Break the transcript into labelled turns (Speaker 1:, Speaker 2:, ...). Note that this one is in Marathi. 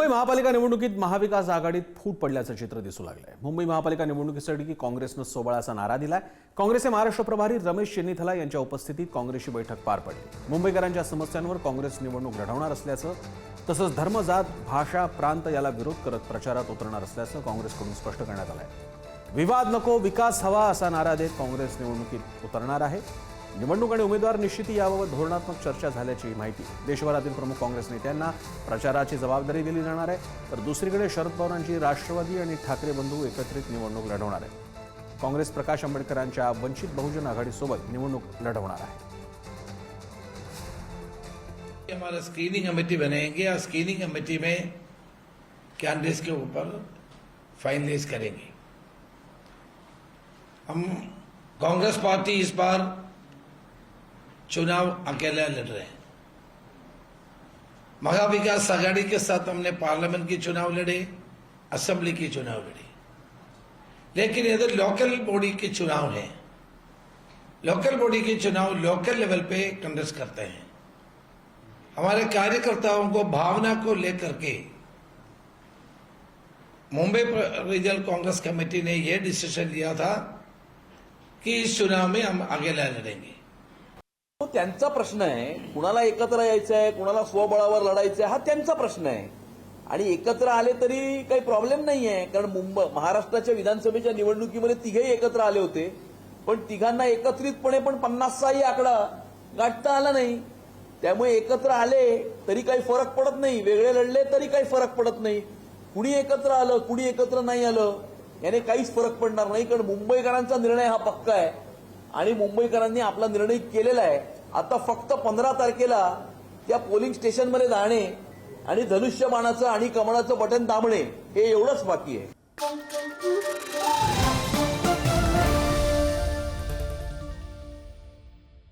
Speaker 1: मुंबई महापालिका निवडणुकीत महाविकास आघाडीत फूट पडल्याचं चित्र दिसू लागलंय। मुंबई महापालिका निवडणुकीसाठी काँग्रेसनं सोबळाचा नारा दिलाय। काँग्रेसचे महाराष्ट्र प्रभारी रमेश चेन्नीथला यांच्या उपस्थितीत काँग्रेसची बैठक पार पडली। मुंबईकरांच्या समस्यांवर काँग्रेस निवडणूक लढवणार असल्याचं तसंच धर्म, जात, भाषा, प्रांत याला विरोध करत प्रचारात उतरणार असल्याचं काँग्रेसकडून स्पष्ट करण्यात आलंय। विवाद नको, विकास हवा असा नारा देत काँग्रेस निवडणुकीत उतरणार आहे। निवडणूक आणि उमेदवार निश्चिती याबाबत धोरणात्मक चर्चा झाल्याची माहिती देशभरातील प्रमुख काँग्रेस नेत्यांना प्रचाराची जबाबदारी दिली जाणार आहे। तर दुसरीकडे शरद पवारांची राष्ट्रवादी आणि ठाकरे बंधू एकत्रित निवडणूक लढवणार आहेत। काँग्रेस प्रकाश आंबेडकरांच्या वंचित बहुजन आघाडीसोबत निवडणूक लढवणार आहे।
Speaker 2: हमारा स्क्रीनिंग कमेटी बनेंगे और स्क्रीनिंग कमेटी में कैंडिडेट्स के ऊपर फाइनलाइज करेंगे। हम कांग्रेस पार्टी इस बार चुनाव अकेला लड़ रहे हैं। महाविकास आघाड़ी के साथ हमने पार्लियामेंट की चुनाव लड़े, असेंबली की चुनाव लड़ी, लेकिन इधर लोकल बॉडी के चुनाव है। लोकल बॉडी के चुनाव लोकल लेवल पे कंडक्ट करते हैं। हमारे कार्यकर्ताओं को भावना को लेकर के मुंबई रीजनल कांग्रेस कमेटी ने यह डिसीजन लिया था कि इस चुनाव में हम अकेला लड़ेंगे।
Speaker 3: तो त्यांचा प्रश्न आहे, कुणाला एकत्र यायचं आहे, कुणाला स्वबळावर लढायचं आहे, हा त्यांचा प्रश्न आहे। आणि एकत्र आले तरी काही प्रॉब्लेम नाही आहे, कारण महाराष्ट्राच्या विधानसभेच्या निवडणुकीमध्ये तिघेही एकत्र आले होते, पण तिघांना एकत्रितपणे पण 50चा आकडा गाठता आला नाही। त्यामुळे एकत्र आले तरी काही फरक पडत नाही, वेगळे लढले तरी काही फरक पडत नाही। कुणी एकत्र आलं, कुणी एकत्र नाही आलं याने काहीच फरक पडणार नाही, कारण मुंबईकरांचा निर्णय हा पक्का आहे आणि मुंबईकरांनी आपला निर्णय केलेला आहे। आता फक्त 15 तारखेला त्या पोलिंग स्टेशनमध्ये जाणे आणि धनुष्यबाणाचं आणि कमळाचं बटन दाबणे हे एवढंच बाकी आहे।